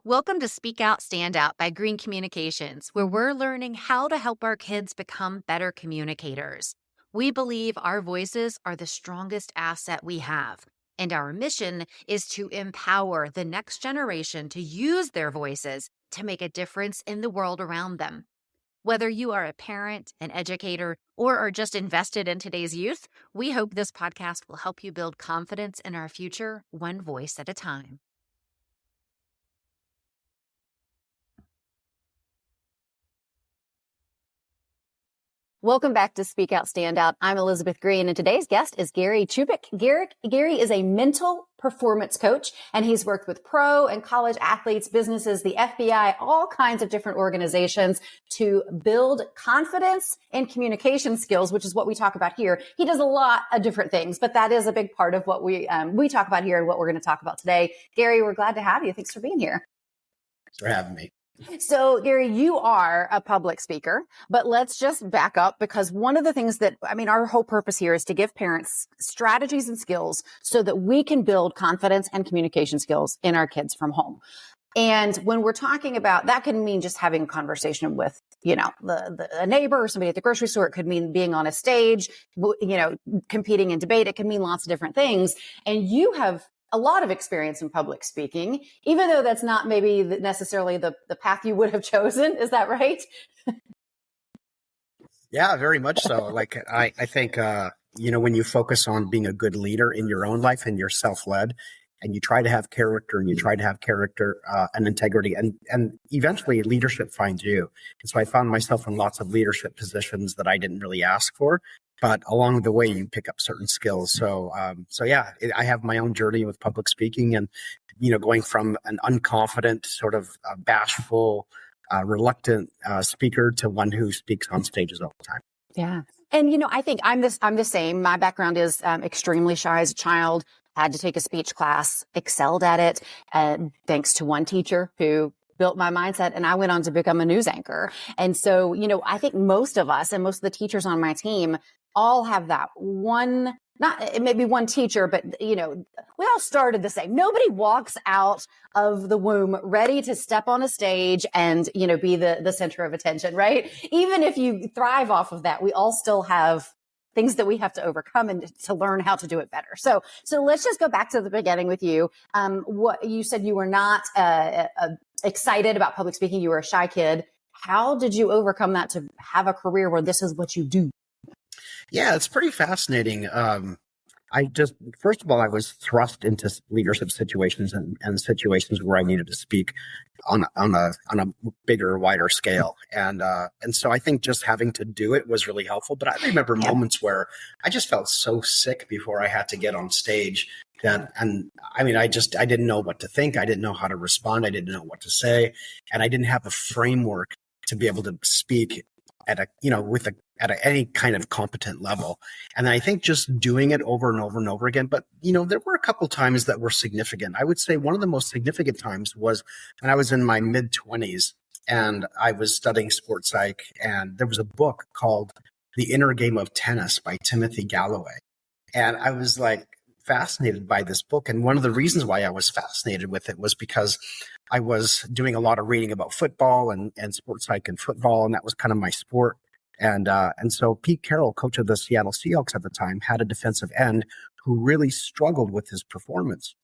Welcome to Speak Out, Stand Out by Green Communications, where we're learning how to help our kids become better communicators. We believe our voices are the strongest asset we have, and our mission is to empower the next generation to use their voices to make a difference in the world around them. Whether you are a parent, an educator, or are just invested in today's youth, we hope this podcast will help you build confidence in our future, one voice at a time. Welcome back to Speak Out, Stand Out. I'm Elizabeth Green, and today's guest is Gary Chubik. Gary is a mental performance coach, and he's worked with pro and college athletes, businesses, the FBI, all kinds of different organizations to build confidence and communication skills, which is what we talk about here. He does a lot of different things, but that is a big part of what we talk about here and what we're going to talk about today. Gary, we're glad to have you. Thanks for being here. Thanks for having me. So, Gary, you are a public speaker, but let's just back up, because one of the things our whole purpose here is to give parents strategies and skills so that we can build confidence and communication skills in our kids from home. And when we're talking about that, can mean just having a conversation with, a neighbor or somebody at the grocery store. It could mean being on a stage, competing in debate. It can mean lots of different things. And you have a lot of experience in public speaking, even though that's not maybe necessarily the path you would have chosen. Is that right? Yeah, very much so. Like, I think, when you focus on being a good leader in your own life and you're self-led, and you try to have character and integrity, and eventually leadership finds you. And so I found myself in lots of leadership positions that I didn't really ask for. But along the way, you pick up certain skills. So I have my own journey with public speaking, and, going from an unconfident, sort of bashful, reluctant speaker to one who speaks on stages all the time. Yeah. And, I think I'm the same. My background is extremely shy as a child, had to take a speech class, excelled at it, thanks to one teacher who built my mindset, and I went on to become a news anchor. And so, I think most of us and most of the teachers on my team all have that one, not maybe one teacher, but, we all started the same. Nobody walks out of the womb ready to step on a stage and, be the center of attention, right? Even if you thrive off of that, we all still have things that we have to overcome and to learn how to do it better. So let's just go back to the beginning with you. What you said, you were not excited about public speaking. You were a shy kid. How did you overcome that to have a career where this is what you do? Yeah, it's pretty fascinating. First of all, I was thrust into leadership situations and situations where I needed to speak on a bigger, wider scale. And so I think just having to do it was really helpful. But I remember moments where I just felt so sick before I had to get on stage I didn't know what to think. I didn't know how to respond. I didn't know what to say. And I didn't have a framework to be able to speak at any kind of competent level. And I think just doing it over and over and over again. But, there were a couple times that were significant. I would say one of the most significant times was when I was in my mid-20s and I was studying sports psych, and there was a book called The Inner Game of Tennis by Timothy Galloway. And I was fascinated by this book. And one of the reasons why I was fascinated with it was because I was doing a lot of reading about football and sports psych and football, and that was kind of my sport. And so Pete Carroll, coach of the Seattle Seahawks at the time, had a defensive end who really struggled with his performance.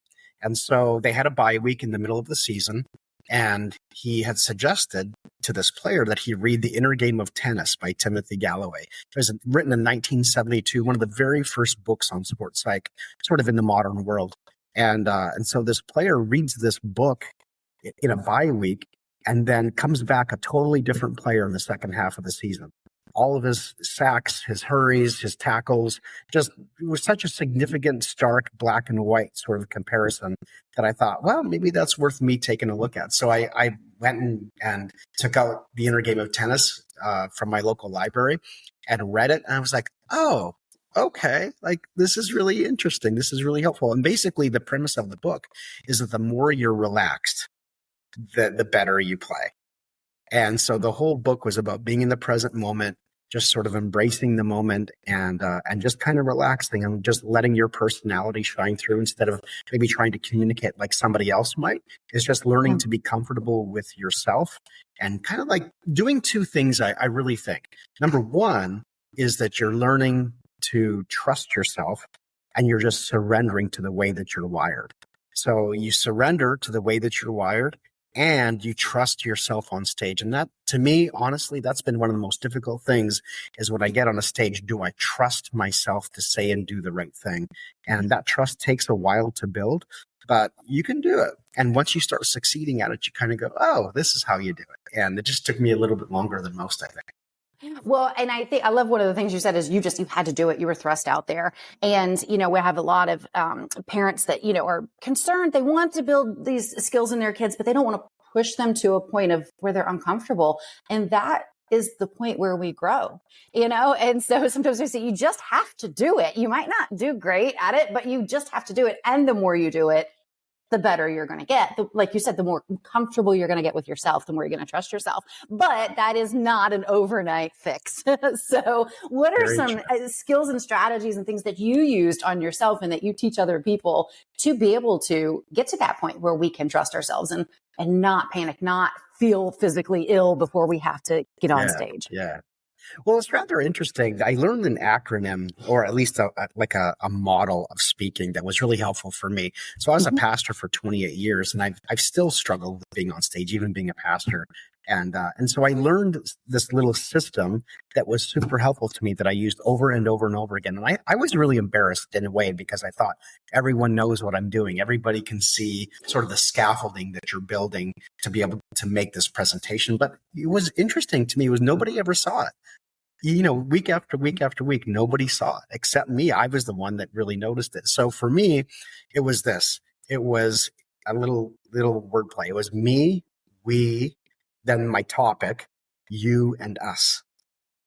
And so they had a bye week in the middle of the season, and he had suggested to this player that he read The Inner Game of Tennis by Timothy Galloway. It was written in 1972, one of the very first books on sports psych, sort of in the modern world. And so this player reads this book in a bye week and then comes back a totally different player in the second half of the season. All of his sacks, his hurries, his tackles, it was such a significant, stark, black and white sort of comparison that I thought, well, maybe that's worth me taking a look at. So I went and took out The Inner Game of Tennis from my local library and read it. And I was like, oh, okay, this is really interesting. This is really helpful. And basically the premise of the book is that the more you're relaxed, the better you play. And so the whole book was about being in the present moment, just sort of embracing the moment and just kind of relaxing and just letting your personality shine through instead of maybe trying to communicate like somebody else might. It's just learning to be comfortable with yourself and kind of like doing two things. I really think. Number one is that you're learning to trust yourself and you're just surrendering to the way that you're wired. So you surrender to the way that you're wired and you trust yourself on stage. And that, to me, honestly, that's been one of the most difficult things is when I get on a stage, do I trust myself to say and do the right thing? And that trust takes a while to build, but you can do it. And once you start succeeding at it, you kind of go, oh, this is how you do it. And it just took me a little bit longer than most, I think. Well, and I think I love one of the things you said is you had to do it. You were thrust out there. And, we have a lot of parents that, are concerned. They want to build these skills in their kids, but they don't want to push them to a point of where they're uncomfortable. And that is the point where we grow, and so sometimes we say you just have to do it. You might not do great at it, but you just have to do it. And the more you do it, the better you're going to get. Like you said, the more comfortable you're going to get with yourself, the more you're going to trust yourself. But that is not an overnight fix. So what are some skills and strategies and things that you used on yourself and that you teach other people to be able to get to that point where we can trust ourselves and not panic, not feel physically ill before we have to get on stage? Yeah. Well, it's rather interesting. I learned an acronym, or at least a model of speaking that was really helpful for me. So I was a pastor for 28 years, and I've still struggled with being on stage, even being a pastor. And so I learned this little system that was super helpful to me that I used over and over and over again. And I was really embarrassed in a way because I thought everyone knows what I'm doing. Everybody can see sort of the scaffolding that you're building to be able to make this presentation. But it was interesting to me was nobody ever saw it. Week after week after week, nobody saw it except me. I was the one that really noticed it. So for me, it was this. It was a little wordplay. It was me, we, then my topic, you and us.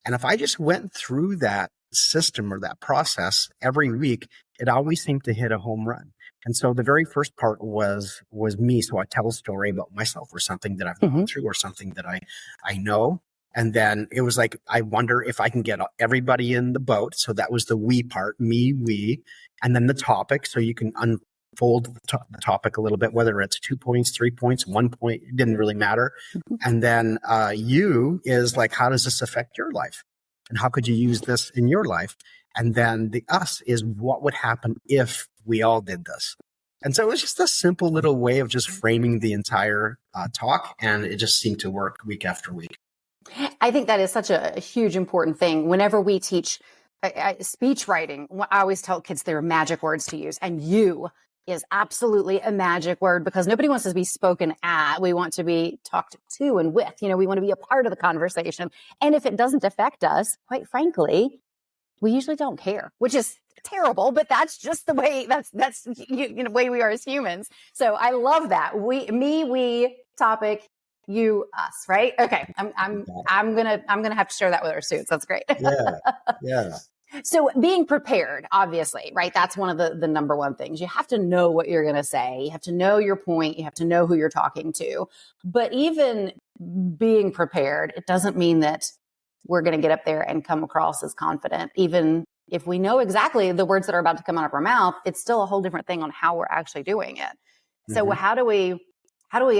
And if I just went through that system or that process every week, it always seemed to hit a home run. And so the very first part was me. So I tell a story about myself or something that I've gone through or something that I know. And then it was like, I wonder if I can get everybody in the boat. So that was the we part, me, we, and then the topic. So you can unfold the topic a little bit, whether it's 2 points, 3 points, 1 point, it didn't really matter. And then you is like, how does this affect your life? And how could you use this in your life? And then the us is what would happen if we all did this. And so it was just a simple little way of just framing the entire talk. And it just seemed to work week after week. I think that is such a huge, important thing. Whenever we teach speech writing, I always tell kids there are magic words to use. And you is absolutely a magic word because nobody wants to be spoken at. We want to be talked to and with. We want to be a part of the conversation. And if it doesn't affect us, quite frankly, we usually don't care, which is terrible, but that's just the way that's the way we are as humans. So I love that. We topic, you, us, right? Okay. I'm gonna have to share that with our students. That's great. Yeah. So being prepared, obviously, right? That's one of the number one things. You have to know what you're going to say. You have to know your point. You have to know who you're talking to. But even being prepared, it doesn't mean that we're going to get up there and come across as confident. Even if we know exactly the words that are about to come out of our mouth, it's still a whole different thing on how we're actually doing it. So how do we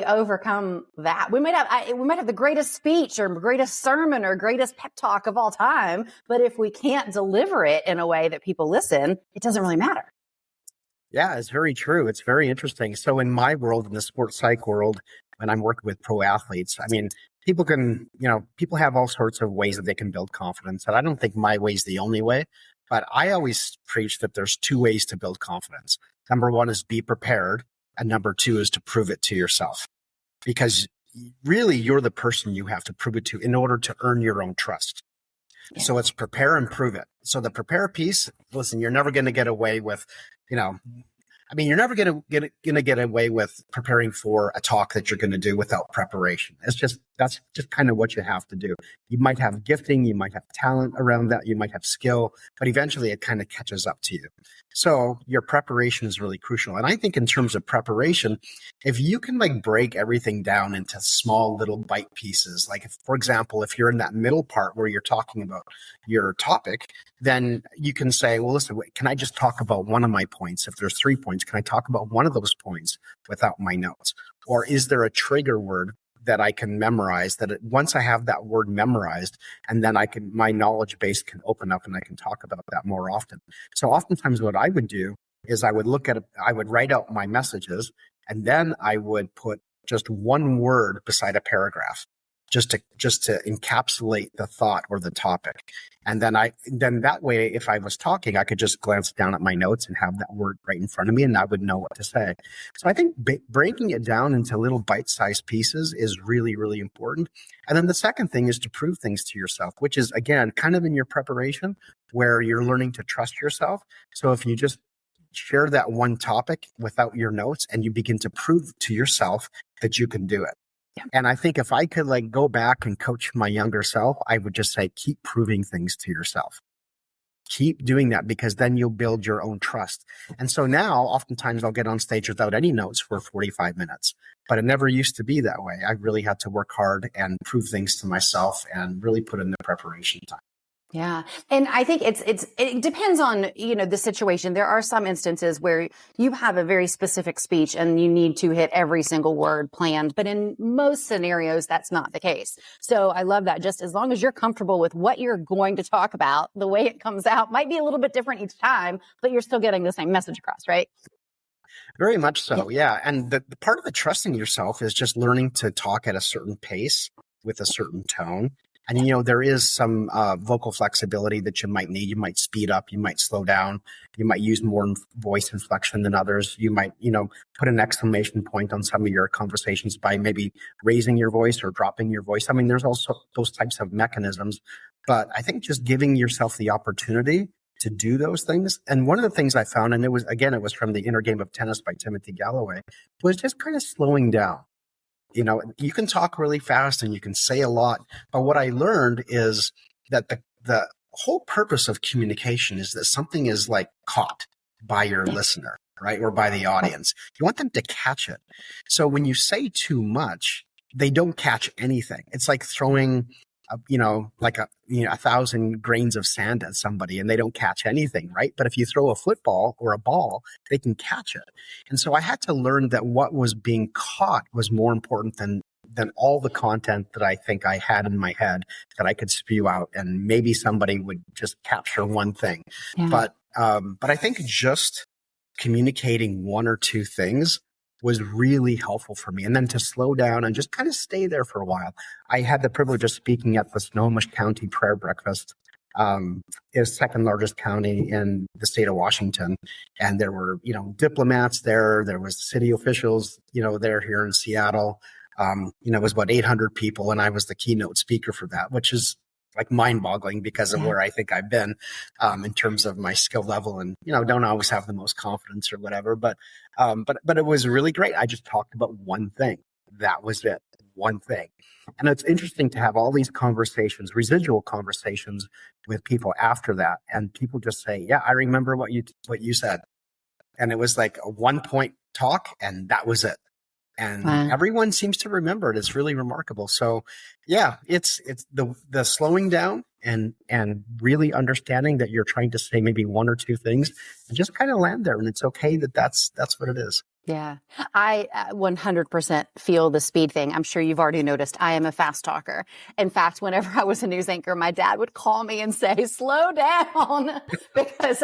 overcome that? We might have the greatest speech or greatest sermon or greatest pep talk of all time, but if we can't deliver it in a way that people listen, it doesn't really matter. Yeah, it's very true. It's very interesting. So in my world, in the sports psych world, when I'm working with pro athletes, I mean, people have all sorts of ways that they can build confidence. And I don't think my way is the only way, but I always preach that there's two ways to build confidence. Number one is be prepared. And number two is to prove it to yourself, because really you're the person you have to prove it to in order to earn your own trust. Yeah. So it's prepare and prove it. So the prepare piece, listen, you're never going to get away with, you're never going to get away with preparing for a talk that you're going to do without preparation. It's just That's just kind of what you have to do. You might have gifting, you might have talent around that, you might have skill, but eventually it kind of catches up to you. So your preparation is really crucial. And I think in terms of preparation, if you can like break everything down into small little bite pieces, like if, for example, if you're in that middle part where you're talking about your topic, then you can say, well, listen, wait, can I just talk about one of my points? If there's 3 points, can I talk about one of those points without my notes? Or is there a trigger word that I can memorize, that once I have that word memorized, and then my knowledge base can open up and I can talk about that more often. So oftentimes what I would do is I would write out my messages, and then I would put just one word beside a paragraph, just to encapsulate the thought or the topic. And then that way, if I was talking, I could just glance down at my notes and have that word right in front of me, and I would know what to say. So I think breaking it down into little bite-sized pieces is really, really important. And then the second thing is to prove things to yourself, which is, again, kind of in your preparation where you're learning to trust yourself. So if you just share that one topic without your notes and you begin to prove to yourself that you can do it. And I think if I could like go back and coach my younger self, I would just say, keep proving things to yourself. Keep doing that, because then you'll build your own trust. And so now oftentimes I'll get on stage without any notes for 45 minutes, but it never used to be that way. I really had to work hard and prove things to myself and really put in the preparation time. Yeah. And I think it depends on, the situation. There are some instances where you have a very specific speech and you need to hit every single word planned. But in most scenarios, that's not the case. So I love that. Just as long as you're comfortable with what you're going to talk about, the way it comes out might be a little bit different each time, but you're still getting the same message across, right? Very much so. Yeah. And the part of the trusting yourself is just learning to talk at a certain pace with a certain tone. And, there is some vocal flexibility that you might need. You might speed up, you might slow down, you might use more voice inflection than others. You might, put an exclamation point on some of your conversations by maybe raising your voice or dropping your voice. I mean, there's also those types of mechanisms. But I think just giving yourself the opportunity to do those things. And one of the things I found, and it was from The Inner Game of Tennis by Timothy Galloway, was just kind of slowing down. You can talk really fast and you can say a lot, but what I learned is that the whole purpose of communication is that something is like caught by your listener, right? Or by the audience. You want them to catch it. So when you say too much, they don't catch anything. It's like throwing like 1,000 grains of sand at somebody and they don't catch anything, right? But if you throw a football or a ball, they can catch it. And so I had to learn that what was being caught was more important than all the content that I think I had in my head that I could spew out, and maybe somebody would just capture one thing. Yeah. But I think just communicating one or two things was really helpful for me. And then to slow down and just kind of stay there for a while. I had the privilege of speaking at the Snohomish County Prayer Breakfast. Is second largest county in the state of Washington. And there were, diplomats there. There was city officials, there here in Seattle. It was about 800 people. And I was the keynote speaker for that, which is like mind-boggling because of where I think I've been in terms of my skill level, and don't always have the most confidence or whatever. But it was really great. I just talked about one thing. That was it, one thing. And it's interesting to have all these conversations, residual conversations with people after that, and people just say, "Yeah, I remember what you said," and it was like a 1-point talk, and that was it. And everyone seems to remember it. It's really remarkable. So yeah, it's the slowing down and really understanding that you're trying to say maybe one or two things and just kind of land there. And it's okay that's what it is. Yeah, I 100% feel the speed thing. I'm sure you've already noticed I am a fast talker. In fact, whenever I was a news anchor, my dad would call me and say, slow down, because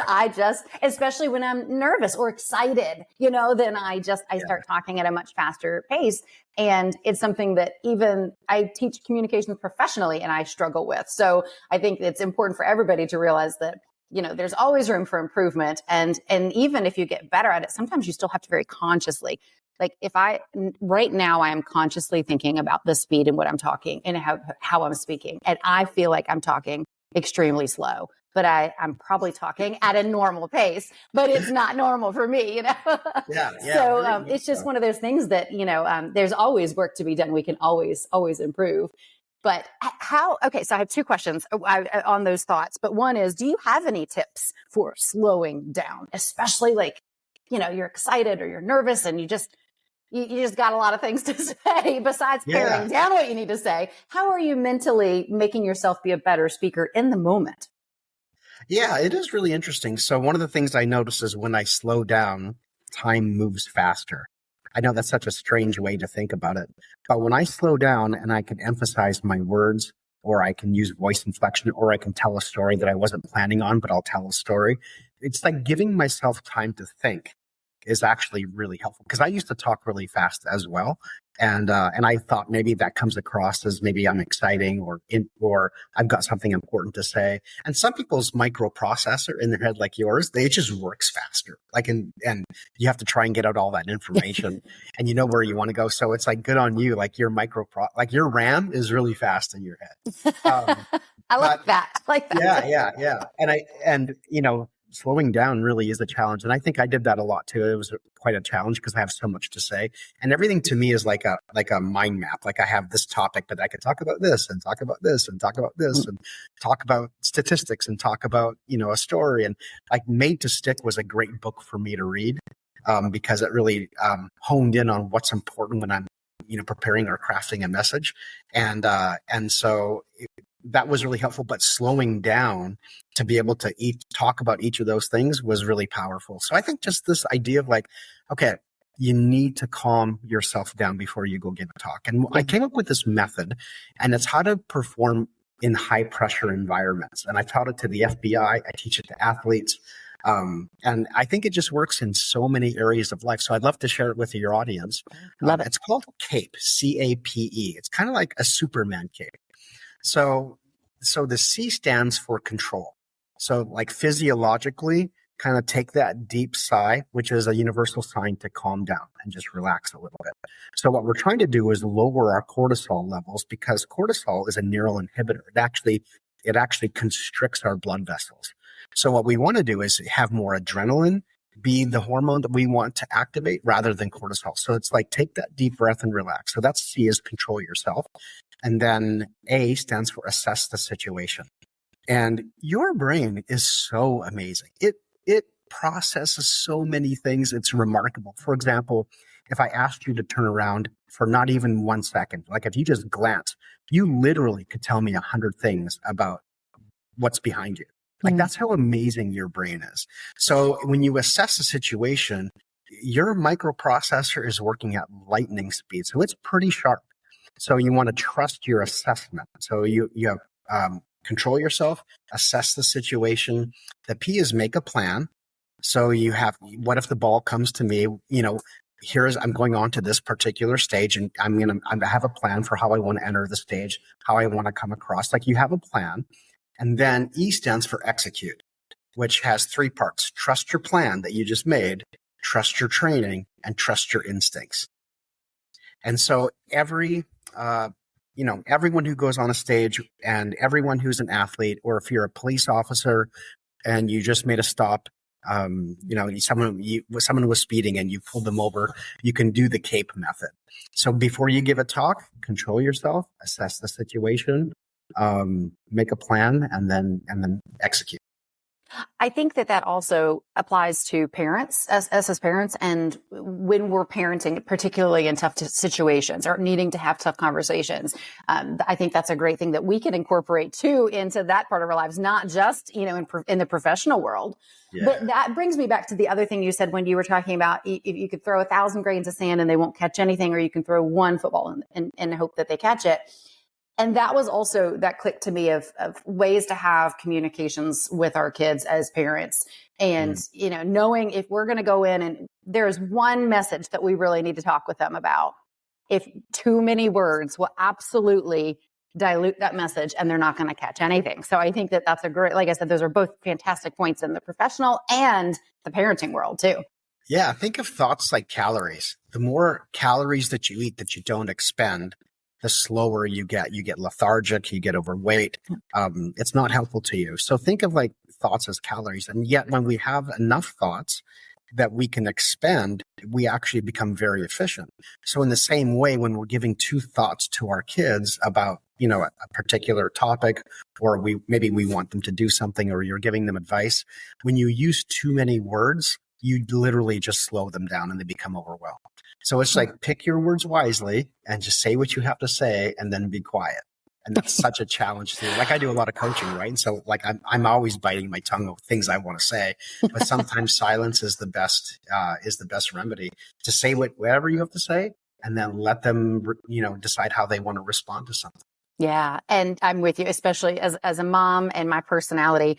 especially when I'm nervous or excited, then I start talking at a much faster pace. And it's something that even I teach communications professionally and I struggle with. So I think it's important for everybody to realize that there's always room for improvement. And even if you get better at it, sometimes you still have to very consciously, like right now I am consciously thinking about the speed and what I'm talking and how I'm speaking. And I feel like I'm talking extremely slow. but I'm probably talking at a normal pace, but it's not normal for me, you know? Yeah. So it's just one of those things that, there's always work to be done. We can always improve. But so I have two questions on those thoughts. But one is, do you have any tips for slowing down, especially you're excited or you're nervous and you just got a lot of things to say besides paring down what you need to say. How are you mentally making yourself be a better speaker in the moment? Yeah, it is really interesting. So one of the things I notice is when I slow down, time moves faster. I know that's such a strange way to think about it, but when I slow down and I can emphasize my words, or I can use voice inflection, or I can tell a story that I wasn't planning on, but I'll tell a story. It's like giving myself time to think is actually really helpful, because I used to talk really fast as well. And I thought maybe that comes across as maybe I'm exciting or I've got something important to say. And some people's microprocessor in their head, like yours, it just works faster. And you have to try and get out all that information and you know where you want to go. So it's like good on you. Like your your RAM is really fast in your head. I like that. I like that. Yeah. And slowing down really is a challenge. And I think I did that a lot too. It was quite a challenge because I have so much to say. And everything to me is like a mind map. Like I have this topic, but I could talk about this and talk about this and talk about this and talk about statistics and talk about, a story. And like Made to Stick was a great book for me to read because it really honed in on what's important when I'm, preparing or crafting a message. And so that was really helpful, but slowing down to be able to talk about each of those things was really powerful. So I think just this idea of okay, you need to calm yourself down before you go give a talk. And I came up with this method, and it's how to perform in high pressure environments. And I taught it to the FBI. I teach it to athletes. And I think it just works in so many areas of life. So I'd love to share it with your audience. Love it. It's called CAPE, CAPE. It's kind of like a Superman cape. So the C stands for control. So like physiologically, kind of take that deep sigh, which is a universal sign to calm down and just relax a little bit. So what we're trying to do is lower our cortisol levels, because cortisol is a neural inhibitor. It actually constricts our blood vessels. So what we want to do is have more adrenaline be the hormone that we want to activate rather than cortisol. So it's like, take that deep breath and relax. So that's C, is control yourself. And then A stands for assess the situation. And your brain is so amazing. It processes so many things. It's remarkable. For example, if I asked you to turn around for not even 1 second, like if you just glance, you literally could tell me 100 things about what's behind you. Like that's how amazing your brain is. So when you assess a situation, your microprocessor is working at lightning speed. So it's pretty sharp. So you want to trust your assessment. So you have control yourself, assess the situation. The P is make a plan. So you have, what if the ball comes to me, I'm going on to this particular stage and I have a plan for how I want to enter the stage, how I want to come across. Like you have a plan. And then E stands for execute, which has 3 parts: trust your plan that you just made, trust your training, and trust your instincts. And so everyone who goes on a stage and everyone who's an athlete, or if you're a police officer and you just made a stop, someone was speeding and you pulled them over, you can do the CAPE method. So before you give a talk, control yourself, assess the situation, make a plan, and then execute. I think that also applies to parents, us as parents, and when we're parenting, particularly in tough situations or needing to have tough conversations. I think that's a great thing that we can incorporate too into that part of our lives, not just, in the professional world. Yeah. But that brings me back to the other thing you said when you were talking about if you could throw 1,000 grains of sand and they won't catch anything, or you can throw one football and hope that they catch it. And that was also that clicked to me of ways to have communications with our kids as parents. And, knowing if we're going to go in and there's one message that we really need to talk with them about, if too many words will absolutely dilute that message and they're not going to catch anything. So I think that that's a great, like I said, those are both fantastic points in the professional and the parenting world too. Yeah. Think of thoughts like calories. The more calories that you eat that you don't expend, the slower you get lethargic, you get overweight. It's not helpful to you. So think of like thoughts as calories. And yet when we have enough thoughts that we can expend, we actually become very efficient. So in the same way, when we're giving 2 thoughts to our kids about, a particular topic, or maybe we want them to do something, or you're giving them advice, when you use too many words, you literally just slow them down and they become overwhelmed. So it's like, pick your words wisely and just say what you have to say and then be quiet. And that's such a challenge too. Like, I do a lot of coaching, right? And so like I'm always biting my tongue of things I want to say, but sometimes silence is the best remedy, to say whatever you have to say and then let them, decide how they want to respond to something. Yeah. And I'm with you, especially as a mom and my personality,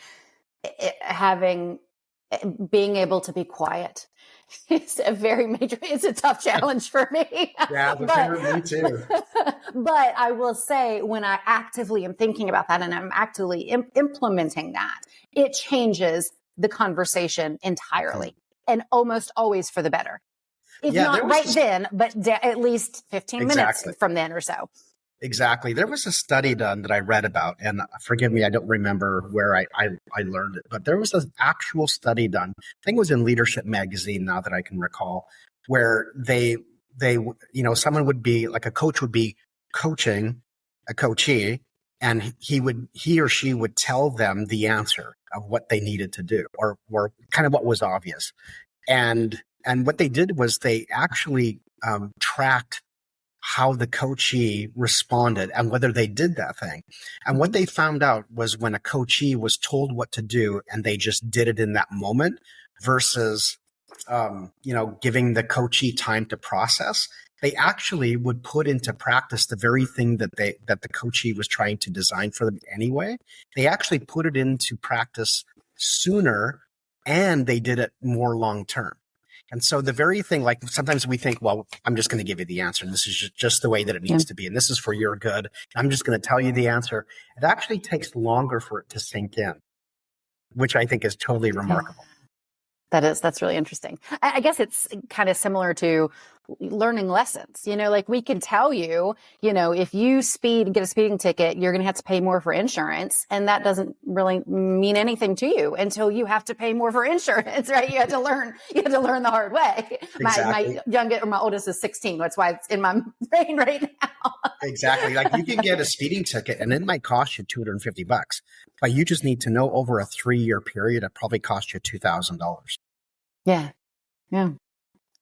being able to be quiet. It's a tough challenge for me. Yeah, me too. But I will say, when I actively am thinking about that and I'm actively implementing that, it changes the conversation entirely, and almost always for the better. If not right then, but at least 15 minutes from then or so. Exactly. There was a study done that I read about, and forgive me, I don't remember where I learned it, but there was an actual study done. I think it was in Leadership Magazine, now that I can recall, where they someone would be like, a coach would be coaching a coachee, and he or she would tell them the answer of what they needed to do, or kind of what was obvious. And what they did was they actually tracked how the coachee responded and whether they did that thing. And what they found out was, when a coachee was told what to do and they just did it in that moment, versus, giving the coachee time to process, they actually would put into practice the very thing that the coachee was trying to design for them anyway. They actually put it into practice sooner, and they did it more long term. And so the very thing, like, sometimes we think, well, I'm just going to give you the answer, and this is just the way that it needs to be, and this is for your good. I'm just going to tell you the answer. It actually takes longer for it to sink in, which I think is totally remarkable. That's really interesting. I guess it's kind of similar to learning lessons. Like, we can tell you, if you get a speeding ticket, you're going to have to pay more for insurance. And that doesn't really mean anything to you until you have to pay more for insurance, right? You have to learn the hard way. Exactly. My oldest is 16. That's why it's in my brain right now. Exactly. Like, you can get a speeding ticket and it might cost you $250, but you just need to know, over a 3-year period, it probably cost you $2,000. Yeah. Yeah.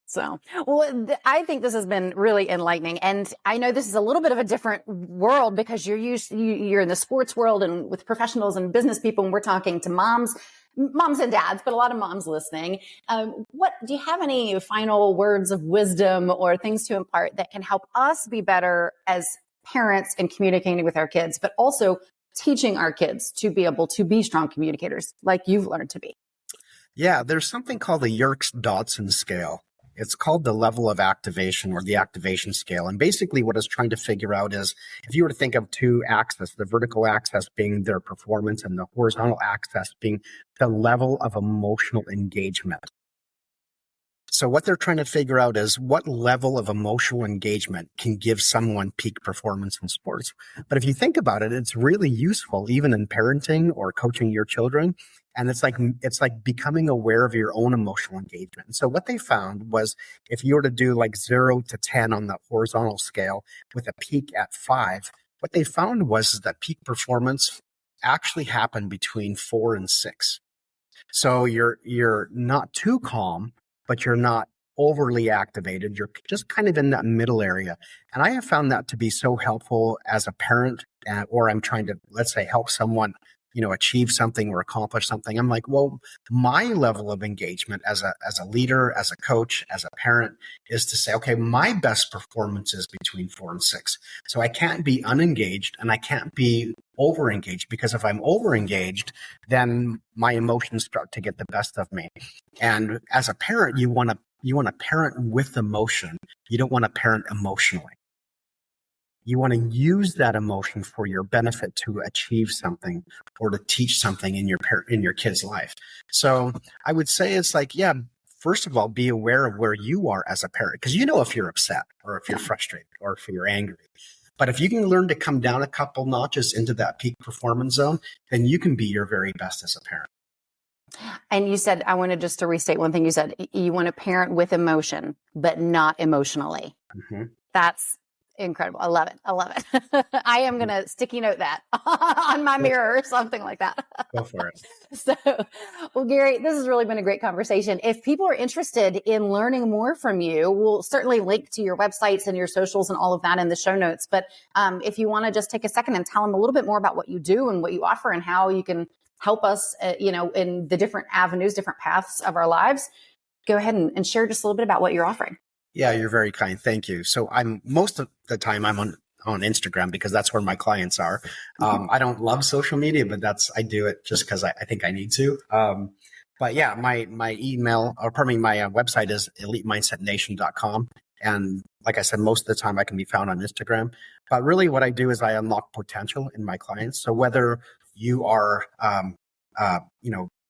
So, well, I think this has been really enlightening. And I know this is a little bit of a different world, because you're in the sports world and with professionals and business people, and we're talking to moms and dads, but a lot of moms listening. Do you have any final words of wisdom or things to impart that can help us be better as parents in communicating with our kids, but also teaching our kids to be able to be strong communicators like you've learned to be? Yeah, there's something called the Yerkes-Dodson scale. It's called the level of activation, or the activation scale. And basically what it's trying to figure out is, if you were to think of 2 axes, the vertical axis being their performance and the horizontal axis being the level of emotional engagement. So what they're trying to figure out is, what level of emotional engagement can give someone peak performance in sports. But if you think about it, it's really useful even in parenting or coaching your children. And it's like becoming aware of your own emotional engagement. And so what they found was, if you were to do like 0 to 10 on the horizontal scale with a peak at 5, what they found was that peak performance actually happened between 4 and 6. So you're not too calm, but you're not overly activated. You're just kind of in that middle area. And I have found that to be so helpful as a parent, or I'm trying to, let's say, help someone, achieve something or accomplish something. I'm like, well, my level of engagement as a leader, as a coach, as a parent, is to say, okay, my best performance is between 4 and 6. So I can't be unengaged and I can't be overengaged, because if I'm overengaged, then my emotions start to get the best of me. And as a parent, you want to parent with emotion. You don't want to parent emotionally. You want to use that emotion for your benefit, to achieve something or to teach something in your kid's life. So I would say it's like, yeah, first of all, be aware of where you are as a parent, because if you're upset, or if you're frustrated, or if you're angry. But if you can learn to come down a couple notches into that peak performance zone, then you can be your very best as a parent. And you said, I wanted just to restate one thing you said. You want to parent with emotion, but not emotionally. Mm-hmm. That's incredible. I love it. I love it. I am going to sticky note that on my mirror or something like that. Go for it. So, well, Gary, this has really been a great conversation. If people are interested in learning more from you, we'll certainly link to your websites and your socials and all of that in the show notes. But if you want to just take a second and tell them a little bit more about what you do and what you offer and how you can help us, in the different avenues, different paths of our lives, go ahead and share just a little bit about what you're offering. Yeah, you're very kind. Thank you. So most of the time I'm on Instagram because that's where my clients are. I don't love social media, but I do it just because I think I need to. But yeah, my website is elitemindsetnation.com. And like I said, most of the time I can be found on Instagram. But really what I do is I unlock potential in my clients. So whether you are,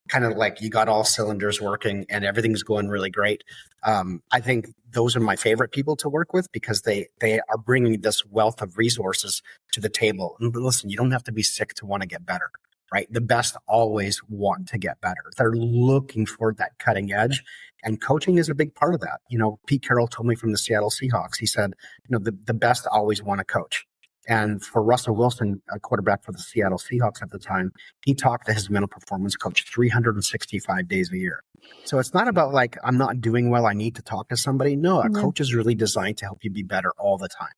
kind of like you got all cylinders working and everything's going really great. I think those are my favorite people to work with because they are bringing this wealth of resources to the table. And listen, you don't have to be sick to want to get better, right? The best always want to get better. They're looking for that cutting edge, and coaching is a big part of that. Pete Carroll told me from the Seattle Seahawks, he said, the best always want to coach. And for Russell Wilson, a quarterback for the Seattle Seahawks at the time, he talked to his mental performance coach 365 days a year. So it's not about like, I'm not doing well, I need to talk to somebody. No, a coach is really designed to help you be better all the time.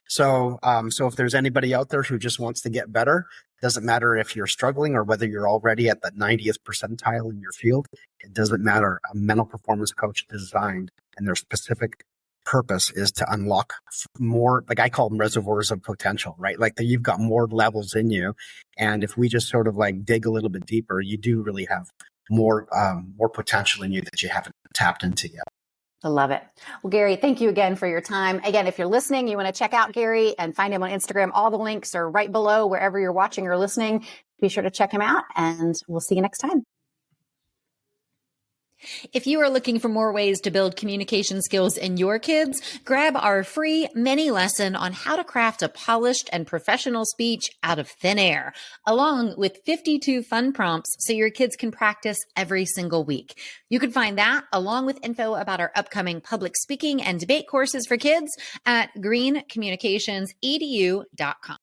So if there's anybody out there who just wants to get better, doesn't matter if you're struggling or whether you're already at the 90th percentile in your field, it doesn't matter. A mental performance coach designed, and their specific purpose is to unlock more, like I call them reservoirs of potential, right? Like you've got more levels in you. And if we just sort of like dig a little bit deeper, you do really have more potential in you that you haven't tapped into yet. I love it. Well, Gary, thank you again for your time. Again, if you're listening, you want to check out Gary and find him on Instagram. All the links are right below wherever you're watching or listening. Be sure to check him out, and we'll see you next time. If you are looking for more ways to build communication skills in your kids, grab our free mini lesson on how to craft a polished and professional speech out of thin air, along with 52 fun prompts so your kids can practice every single week. You can find that along with info about our upcoming public speaking and debate courses for kids at greencommunicationsedu.com.